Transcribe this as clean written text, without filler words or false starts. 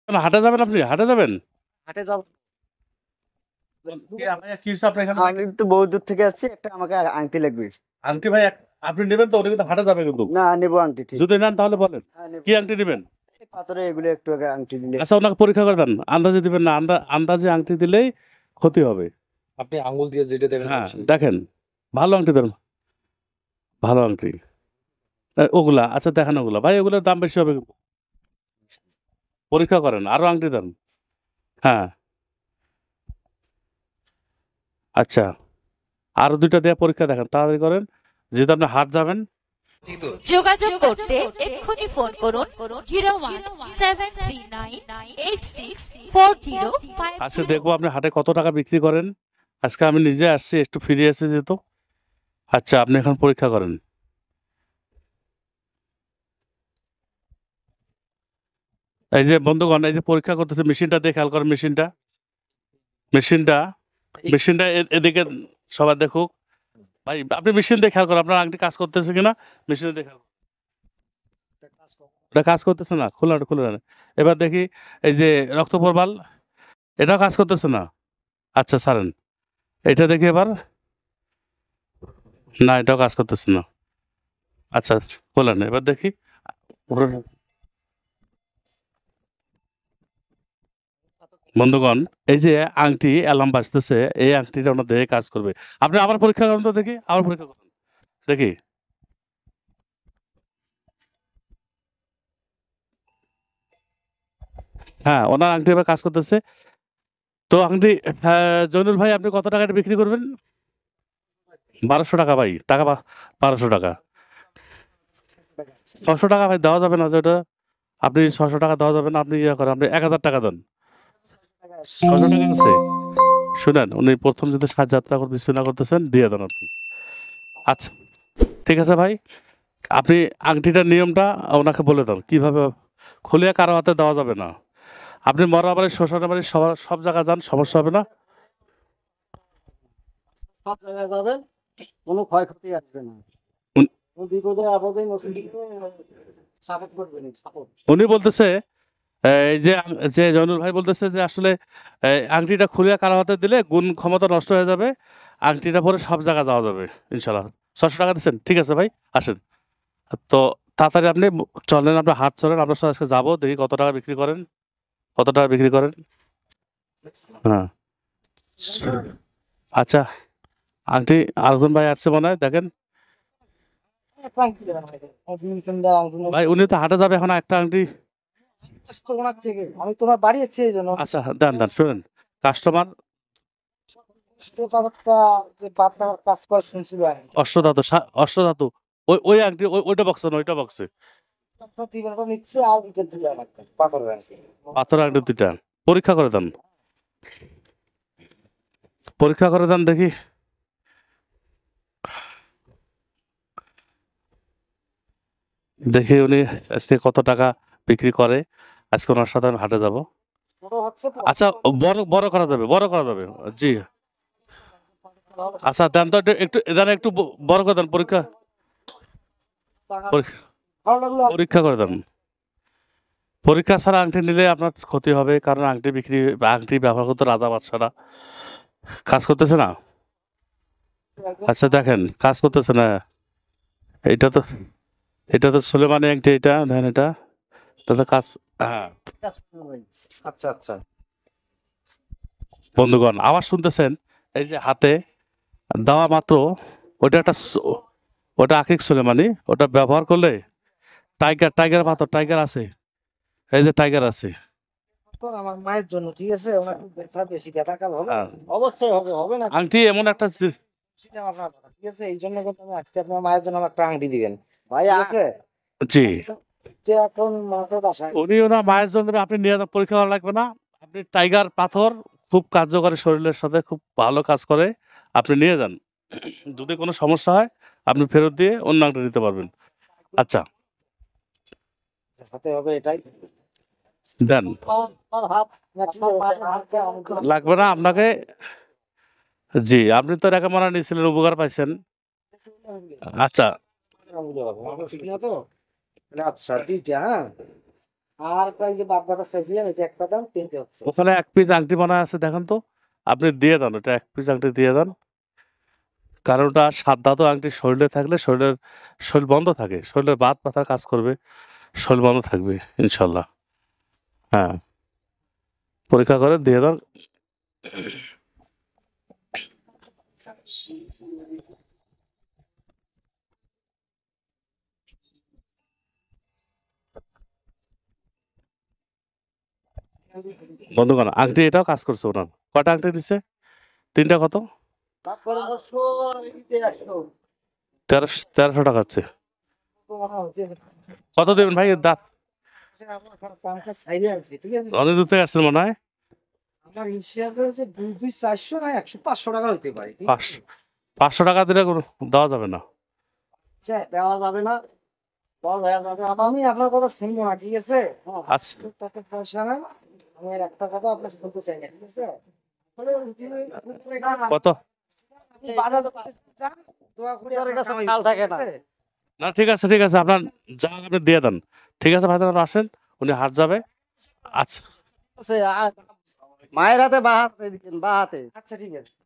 হাটে যাবেন, আপনি হাটে যাবেন? হাটে যাব। কি হচ্ছে আপনার এখানে? আমি তো বহু দূর থেকে আসছি, একটা আমাকে আংটি লাগবে। আংটি ভাই আপনি নেবেন তো? উনি কিন্তু হাটে যাবে কিন্তু। না, নেবো আংটি, ঠিক। যদি নেন তাহলে বলেন হ্যাঁ, নেবো। কি আংটি নেবেন। এই পাথরে এগুলো একটু আগে আংটি দিলে। আচ্ছা, ওনাকে পরীক্ষা করে দেন, আন্দাজে দিবেন না, আন্দাজে আংটি দিলেই ক্ষতি হবে। আপনি আঙ্গুল দিয়ে যেটা দেবেন হ্যাঁ সমস্যা নেই। দেখেন, ভালো আংটি দেন, ভালো আংটি। ওগুলা আচ্ছা দেখেন, ওগুলা ভাই ওগুলোর দাম বেশি হবে কিন্তু। পরীক্ষা করেন, আরো আংটি দেন। হ্যাঁ আচ্ছা, আরো দুইটা দিয়ে পরীক্ষা দেখেন, তাড়াতাড়ি করেন, যেহেতু আপনি হাট যাবেন। যোগাযোগ করতে এক্ষুনি ফোন করুন 0173986405। আজকে দেখবো আপনি হাটে কত টাকা বিক্রি করেন। আজকে আমি নিজে আসছি, একটু ফিরে আসছি যেহেতু। আচ্ছা, আপনি এখন পরীক্ষা করেন। এই যে বন্ধুগণ, এই যে পরীক্ষা করতেছে, মেশিনটা দিয়ে খেয়াল করেন, মেশিনটা মেশিনটা মেশিনটা এদিকে সবাই দেখুক। ভাই আপনি মেশিন দিয়ে খেয়াল করেন, আপনার আংটি কাজ করতেছে কিনা মেশিনে দিয়ে খেয়াল করেন। এটা কাজ করতেছে না, খোলা খুলে না। এবার দেখি এই যে রক্ত প্রবাল, এটাও কাজ করতেছে না। আচ্ছা ছাড়েন, এটা দেখি এবার। না, এটাও কাজ করতেছে না। আচ্ছা খোলেন, এবার দেখি। বন্ধুগণ, এই যে আংটি অ্যালার্ম বাজতেছে, এই আংটিটা ওনার দেহে কাজ করবে। আপনি আবার পরীক্ষা করেন তো দেখি, আবার পরীক্ষা করেন দেখি। হ্যাঁ, ওনার আংটি এবার কাজ করতেছে। তো আংটি, জয়নুল ভাই আপনি কত টাকা এটা বিক্রি করবেন? 1200 টাকা ভাই, টাকা 1200 টাকা। 600 টাকা ভাই দেওয়া যাবে না, যেটা আপনি 600 টাকা দেওয়া যাবে না। আপনি ইয়ে করেন, আপনি 1000 টাকা দেন। 600 টাকা আছে, শুনেন, উনি প্রথম যদি সাজযাত্রা বিসমিল্লাহ করতেছেন, দিয়ে দেন আপনি। আচ্ছা ঠিক আছে ভাই, আপনি আংটিটার নিয়মটা ওনাকে বলে দেন কিভাবে খুলে কারো হাতে দেওয়া যাবে না। আপনি মরাবাড়ি, শ্মশানের বাড়ি, সব জায়গায় যান, সমস্যা হবে না। সব জায়গায় যাবেন, কোনো ক্ষয়ক্ষতি আসবে না। উন- কোনো বিপদে আপদে মুসিবতে সাপোর্ট করবেন, সাপোর্ট। উনি বলতেছে, এই যে যে জয়নুল ভাই বলতেছে যে আসলে আংটিটা খুলে কারো হাতে দিলে গুণ ক্ষমতা নষ্ট হয়ে যাবে, আংটিটা পরে সব জায়গায় যাওয়া যাবে ইনশাল্লাহ। 600 টাকা দিচ্ছেন, ঠিক আছে ভাই, আসেন। তো তাড়াতাড়ি আপনি চলেন, আপনি হাট চলেন, আপনার সাথে আজকে যাবো, দেখি কত টাকা বিক্রি করেন, কত টাকা বিক্রি করেন। হ্যাঁ আচ্ছা, আংটি আরেকজন ভাই আসছে মনে হয়, দেখেন। ভাই উনি তো হাটে যাবে, এখন একটা আংটি। ওনার থেকে আমি তোমার বাড়ি যাচ্ছি, এই জন্য। আচ্ছা দেন দেন, শুনেন, কাস্টমার যে পাথরটা, যে পাথর কাজ করা শুনছিল আর কি। অষ্টধাতু, অষ্টধাতু, ওই আংটি, ওইটা বক্সে না, ওইটা বক্সে। আপনার দিবেনটা নিচ্ছে আর যে দিবে আমাকে পাথরের আর কি। পাথর আংটি দুইটা, পরীক্ষা করে দেন, পরীক্ষা করে দেন দেখি। দেখি উনি আজকে কত টাকা বিক্রি করে। আজকে ওনার সাথে আমি হাটে যাব। ছোট হচ্ছে তো। আচ্ছা, বড় বড় করা যাবে, বড় করা যাবে, জি। আচ্ছা দেন তো, একটু দেন, একটু বড় করে দেন, পরীক্ষা পরীক্ষা ভালো লাগলো। পরীক্ষা করে দেন। পরীক্ষা ছাড়া আংটি নিলে আপনার ক্ষতি হবে, কারণ আংটি বিক্রি, আংটি ব্যবহার করতে রাজা বাদশারা, কাজ করতেছে না। আচ্ছা দেখেন, কাজ করতেছে না। এটা তো, এটা তো সুলেমানি আংটি, এটা দেখেন, এটা তো কাজ। হ্যাঁ আচ্ছা আচ্ছা। বন্ধুগণ, আওয়াজ শুনতেছেন, এই যে হাতে দেওয়া মাত্র, ওটা একটা ওটা আকিক সুলেমানি, ওটা ব্যবহার করলে টাইগার, টাইগার পাথর, টাইগার আছে, এই যে টাইগার আছে। তো আমার মায়ের জন্য, ঠিক আছে, ওনার একটু ব্যথা, বেশি ব্যথা কাল হবে। হ্যাঁ। অবশ্যই হবে, হবে না আংটি এমন একটা সেটা আপনার কথা, ঠিক আছে। এই জন্য কিন্তু আমি আসছি, আপনার মায়ের জন্য আমার একটা আংটি দিবেন ভাই, আছে। জি, যে এখন মাথার বাসায় উনি ওনার মায়ের জন্য আপনি নিয়ে যান, পরীক্ষা করা লাগবে না। আপনি টাইগার পাথর খুব কার্যকরী, শরীরের সাথে খুব ভালো কাজ করে, আপনি নিয়ে যান। যদি কোনো সমস্যা হয় আপনি ফেরত দিয়ে অন্য আংটি নিতে পারবেন। আচ্ছা হাতে হবে, এটাই দেন, হাত লাগবে না আপনাকে। জি, আপনি তো রেখামারা নিয়েছিলেন, উপকার পাইছেন। আচ্ছা আচ্ছা দুইটা, হ্যাঁ। আর এই যে বাদ বাতা চাইছিলেন এটা একটা দাম তিনটে হচ্ছে। ওখানে এক পিস আংটি বানায় আছে দেখেন তো, আপনি দিয়ে দেন, ওটা এক পিস আংটি দিয়ে দেন। কারণ ওটা সাত ধাতু আংটি শরীরে থাকলে শরীর বন্ধ থাকে, শরীরের বাত পাতার কাজ করবে, শরীর বন্ধ থাকবে ইনশাল্লাহ। হ্যাঁ, পরীক্ষা করে দিয়ে দেন। বন্ধুগণ, আংটি এটাও কাজ করছে ওনার। কটা আংটি নিচ্ছে? তিনটা কত? তারপরে বলছো এইটা 100 1300 টাকা হচ্ছে। তো মনে হচ্ছে কত দেবেন ভাই? দাঁত আমার কামটা সাইডে আছে, ঠিক আছে? অনেক দূর থেকে আসছেন মনে হয়। আমার হিসাবে হচ্ছে 2 পিস 400 না 100 500 টাকা হইতে পারে, ঠিক আছে? 500 টাকা দিলে দেওয়া যাবে না। আচ্ছা, দেওয়া যাবে না, বল দেওয়া যাবে না। আমি আপনার কথা শুনবো না, ঠিক আছে? হ্যাঁ, আচ্ছা, তাতে পয়সা না, আমি আর একটা কথা আপনার শুনতে চাই না, ঠিক আছে? কত? আপনি বাজার করতে চান, দোয়া করি আপনার কামাই চাল থাকে হোক, না। ঠিক আছে? না ঠিক আছে, ঠিক আছে, আপনার যা আপনি দিয়ে দেন। ঠিক আছে ভাই, তাহলে আসেন, উনি হাট যাবে। আচ্ছা, মায়ের হাতে বা হাতে দিচ্ছেন বা হাতে আচ্ছা ঠিক আছে।